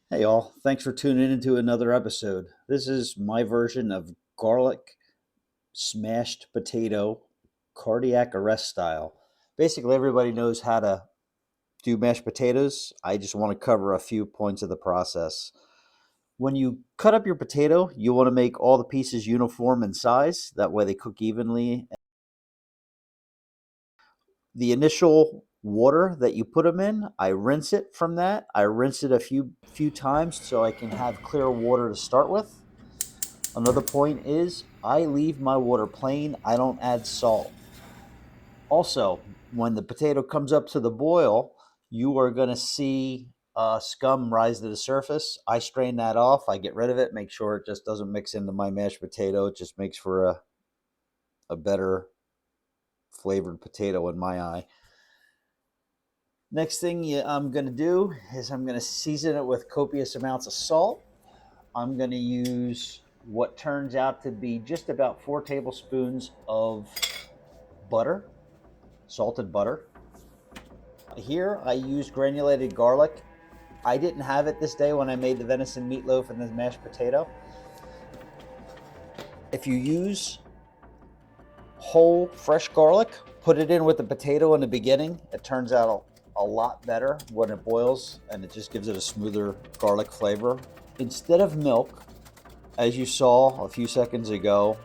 Hey, all. Thanks for tuning into another episode. This is my version of garlic smashed potato cardiac arrest style. Basically, everybody knows how to do mashed potatoes. I just want to cover a few points of the process. When you cut up your potato, you want to make all the pieces uniform in size. That way, they cook evenly. The initial water that you put them in, I rinse it from that. I rinse it a few times so I can have clear water to start with. Another point is I leave my water plain. I don't add salt. Also, when the potato comes up to the boil, you are going to see scum rise to the surface. I strain that off. I get rid of it, make sure it just doesn't mix into my mashed potato. It just makes for a better flavored potato in my eye. Next thing I'm going to do is I'm going to season it with copious amounts of salt. I'm going to use what turns out to be just about 4 tablespoons of butter, salted butter. Here I use granulated garlic. I didn't have it this day when I made the venison meatloaf and the mashed potato. If you use whole fresh garlic, put it in with the potato in the beginning. It turns out a lot better when it boils, and it just gives it a smoother garlic flavor. Instead of milk, as you saw a few seconds ago,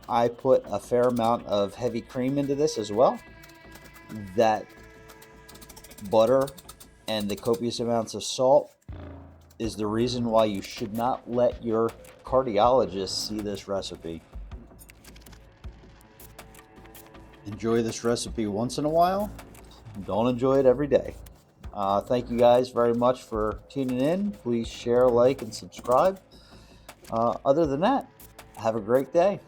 I put a fair amount of heavy cream into this as well. That butter and the copious amounts of salt is the reason why you should not let your cardiologist see this recipe. Enjoy this recipe once in a while. Don't enjoy it every day. Thank you guys very much for tuning in. Please share, like, and subscribe. Other than that, have a great day.